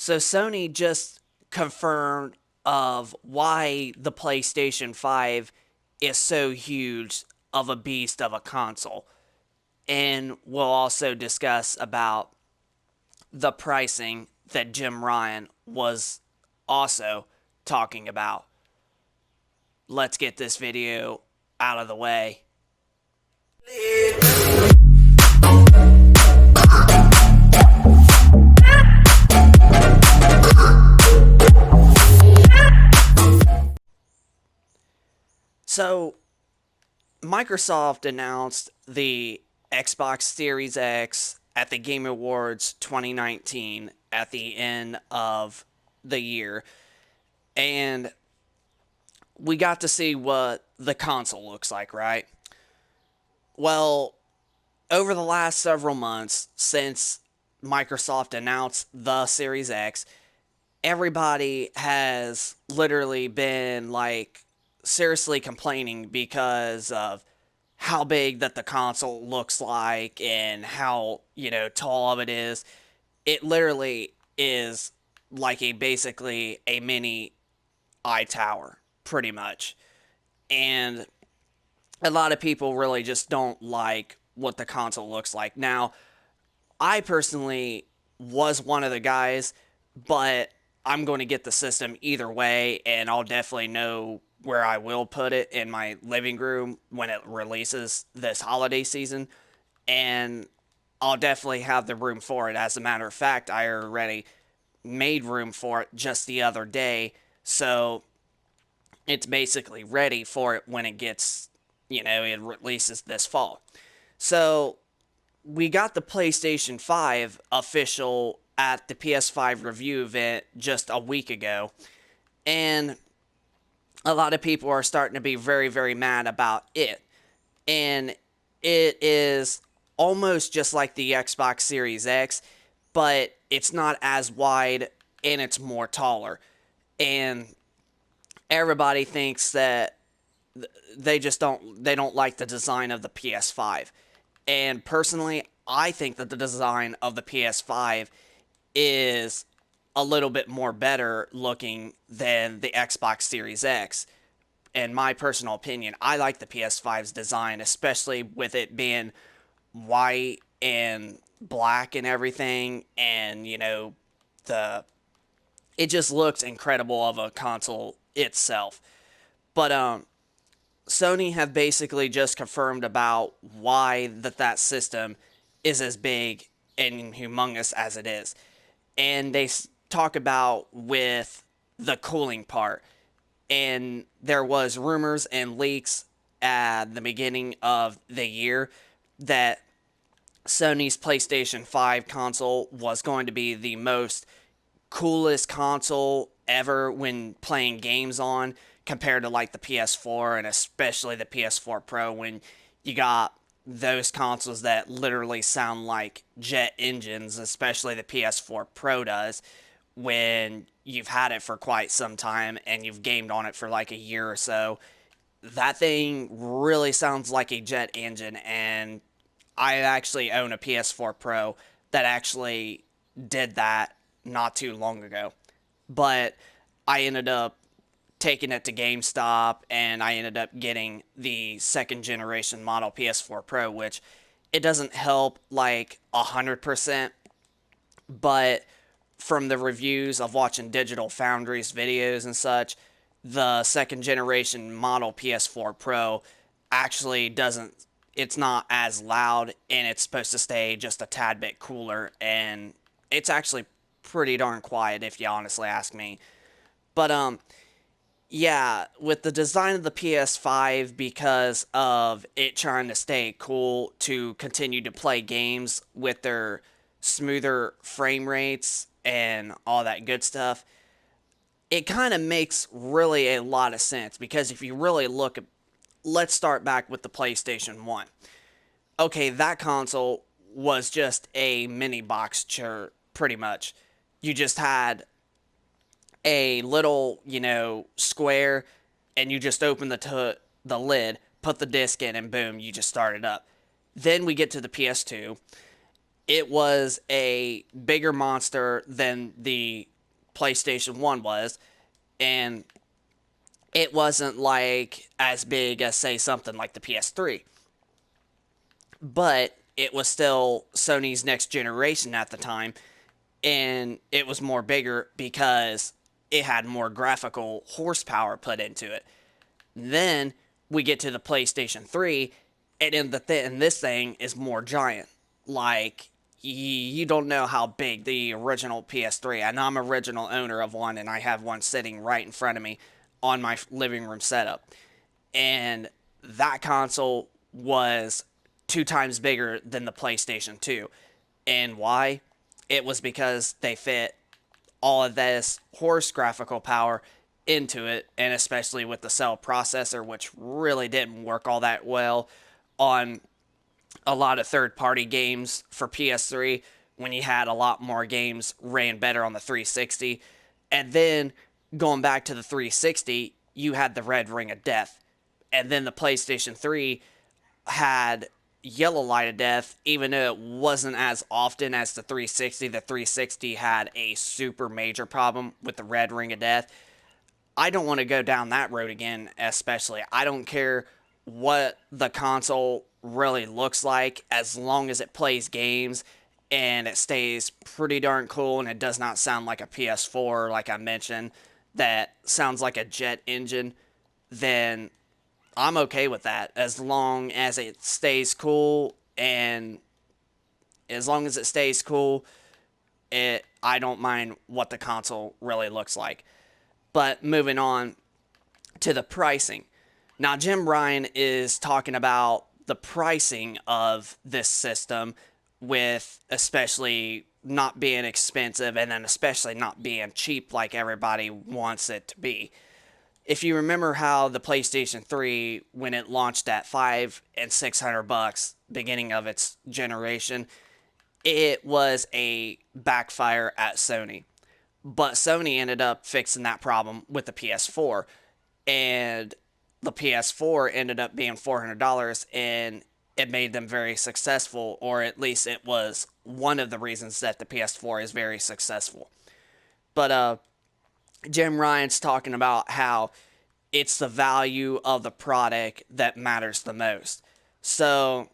So Sony just confirmed of why the PlayStation 5 is so huge of a beast of a console. And we'll also discuss about the pricing that Jim Ryan was also talking about. Let's get this video out of the way. So, Microsoft announced the Xbox Series X at the Game Awards 2019 at the end of the year, and we got to see what the console looks like, right? Well, over the last several months since Microsoft announced the Series X, everybody has literally been like seriously complaining because of how big that the console looks like and how, tall of it is. It literally is like a basically a mini iTower, pretty much. And a lot of people really just don't like what the console looks like. Now, I personally was one of the guys, but I'm going to get the system either way, and I'll definitely know where I will put it in my living room when it releases this holiday season, and I'll definitely have the room for it. As a matter of fact, I already made room for it just the other day, so it's basically ready for it when it gets, it releases this fall. So we got the PlayStation 5 official at the PS5 review event just a week ago, and a lot of people are starting to be very, very mad about it. And it is almost just like the Xbox Series X, but it's not as wide and it's more taller. And everybody thinks that they don't like the design of the PS5. And personally, I think that the design of the PS5 is a little bit more better looking than the Xbox Series X. In my personal opinion, I like the PS5's design, especially with it being white and black and everything, and the it just looks incredible of a console itself. But Sony have basically just confirmed about why that system is as big and humongous as it is. And they talk about with the cooling part. And there was rumors and leaks at the beginning of the year that Sony's PlayStation 5 console was going to be the most coolest console ever when playing games on, compared to like the PS4 and especially the PS4 Pro, when you got those consoles that literally sound like jet engines, especially the PS4 Pro does, when you've had it for quite some time and you've gamed on it for like a year or so. That thing really sounds like a jet engine, and I actually own a PS4 Pro that actually did that not too long ago. But I ended up taking it to GameStop, and I ended up getting the second generation model PS4 Pro, which it doesn't help like 100%, but from the reviews of watching Digital Foundry's videos and such, the second generation model PS4 Pro actually doesn't, it's not as loud, and it's supposed to stay just a tad bit cooler, and it's actually pretty darn quiet if you honestly ask me. But yeah, with the design of the PS5, because of it trying to stay cool to continue to play games with their smoother frame rates and all that good stuff, it kind of makes really a lot of sense. Because if you really look at, let's start back with the PlayStation 1. Okay, that console was just a mini box chair, pretty much. You just had a little, square, and you just open the lid, put the disc in, and boom, you just start it up. Then we get to the PS2. It was a bigger monster than the PlayStation 1 was, and it wasn't like as big as, say, something like the PS3. But it was still Sony's next generation at the time, and it was more bigger because it had more graphical horsepower put into it. Then we get to the PlayStation 3, and in this thing is more giant. Like, you don't know how big the original PS3, and I'm an original owner of one, and I have one sitting right in front of me on my living room setup. And that console was 2 times bigger than the PlayStation 2. And why? It was because they fit all of this horse graphical power into it, and especially with the cell processor, which really didn't work all that well on a lot of third-party games for PS3, when you had a lot more games ran better on the 360. And then going back to the 360, you had the red ring of death. And then the PlayStation 3 had yellow light of death, even though it wasn't as often as the 360. The 360 had a super major problem with the red ring of death. I don't want to go down that road again, especially. I don't care what the console really looks like, as long as it plays games and it stays pretty darn cool and it does not sound like a PS4, like I mentioned, that sounds like a jet engine, then I'm okay with that, as long as it stays cool. And as long as it stays cool, I don't mind what the console really looks like. But moving on to the pricing. Now, Jim Ryan is talking about the pricing of this system, with especially not being expensive and then especially not being cheap like everybody wants it to be. If you remember how the PlayStation 3, when it launched at $500 and $600 beginning of its generation, it was a backfire at Sony. But Sony ended up fixing that problem with the PS4, and the PS4 ended up being $400, and it made them very successful, or at least it was one of the reasons that the PS4 is very successful. But Jim Ryan's talking about how it's the value of the product that matters the most. So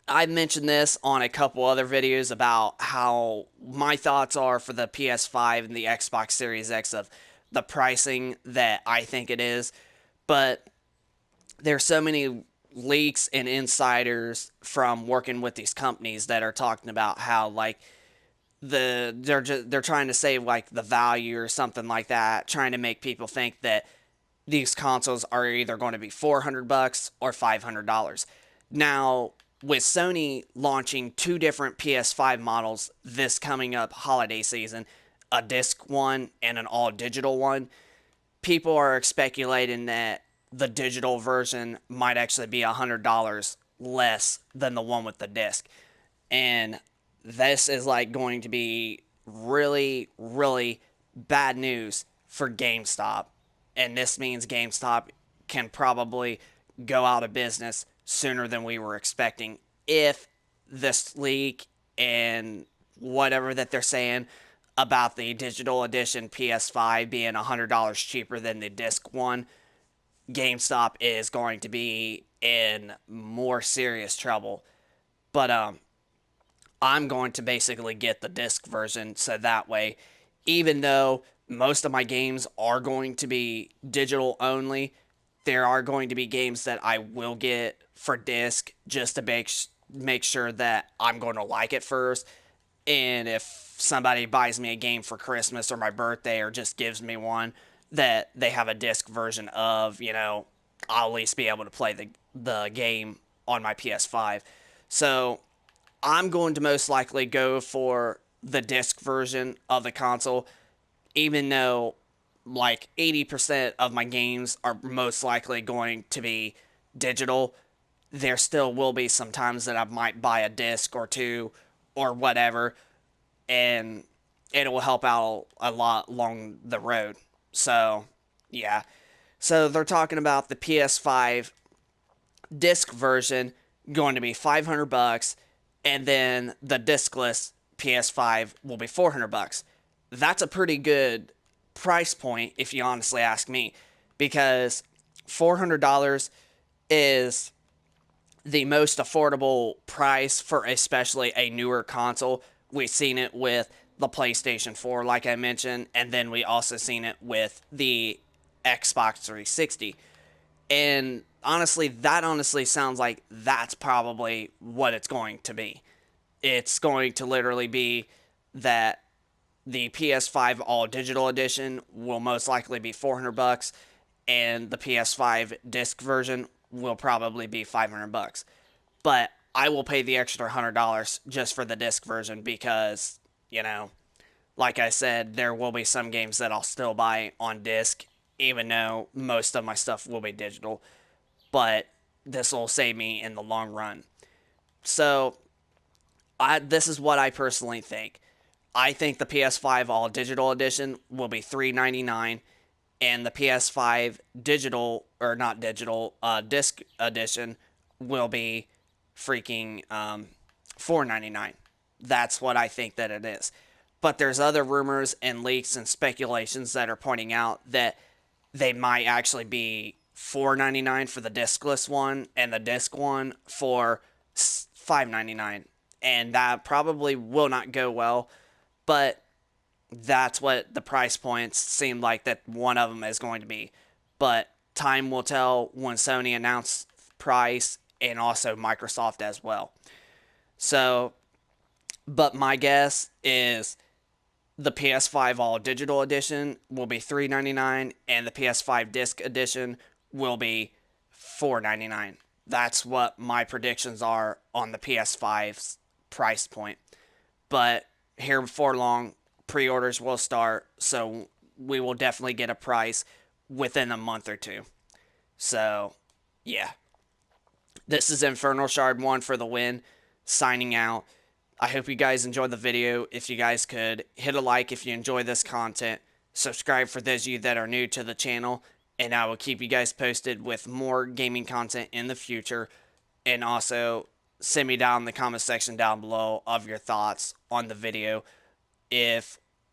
I mentioned this on a couple other videos about how my thoughts are for the PS5 and the Xbox Series X of the pricing that I think it is. But there's so many leaks and insiders from working with these companies that are talking about how, like, they're trying to save like the value or something like that, trying to make people think that these consoles are either going to be $400 or $500. Now, with Sony launching 2 different PS5 models this coming up holiday season, a disc one and an all digital one, people are speculating that the digital version might actually be $100 less than the one with the disc. And this is like going to be really, really bad news for GameStop. And this means GameStop can probably go out of business sooner than we were expecting, if this leak and whatever that they're saying about the digital edition PS5 being $100 cheaper than the disc one, GameStop is going to be in more serious trouble. But I'm going to basically get the disc version, so that way, even though most of my games are going to be digital only, there are going to be games that I will get for disc, just to make sure that I'm going to like it first. And if somebody buys me a game for Christmas or my birthday, or just gives me one that they have a disc version of, I'll at least be able to play the game on my PS5. So I'm going to most likely go for the disc version of the console, even though like 80% of my games are most likely going to be digital. There still will be some times that I might buy a disc or two or whatever, and it will help out a lot along the road. So, yeah. So they're talking about the PS5 disc version going to be $500, and then the discless PS5 will be $400. that's a pretty good price point if you honestly ask me, because $400 is the most affordable price for especially a newer console. We've seen it with the PlayStation 4, like I mentioned, and then we also seen it with the Xbox 360. And honestly, that honestly sounds like that's probably what it's going to be. It's going to literally be that the PS5 all digital edition will most likely be $400, and the PS5 disc version will probably be $500. But I will pay the extra $100 just for the disc version because, you know, like I said, there will be some games that I'll still buy on disc, even though most of my stuff will be digital. But this will save me in the long run. So, this is what I personally think. I think the PS5 all digital edition will be $399, and the PS5 digital, or not digital, disc edition will be freaking $499. That's what I think that it is. But there's other rumors and leaks and speculations that are pointing out that they might actually be $499 for the discless one and the disc one for $599. And that probably will not go well, but that's what the price points seem like that one of them is going to be. But time will tell when Sony announces price, and also Microsoft as well. So, but my guess is the PS5 all digital edition will be $399, and the PS5 disc edition will be $499. That's what my predictions are on the PS5's price point. But here before long, pre-orders will start, so we will definitely get a price within a month or two. So, yeah. This is Infernal Shard 1 for the win, signing out. I hope you guys enjoyed the video. If you guys could, hit a like if you enjoy this content. Subscribe for those of you that are new to the channel. And I will keep you guys posted with more gaming content in the future. And also, send me down in the comment section down below of your thoughts on the video.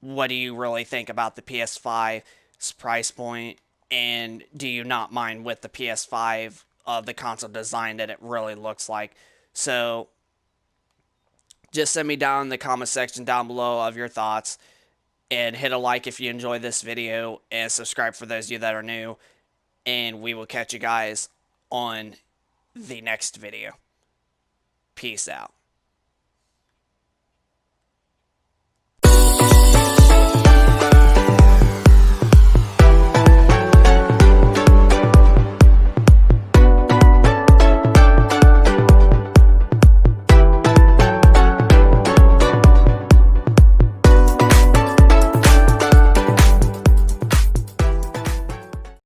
What do you really think about the PS5's price point? And do you not mind with the PS5 of the console design that it really looks like? So just send me down in the comment section down below of your thoughts, and hit a like if you enjoy this video, and subscribe for those of you that are new, and we will catch you guys on the next video. Peace out.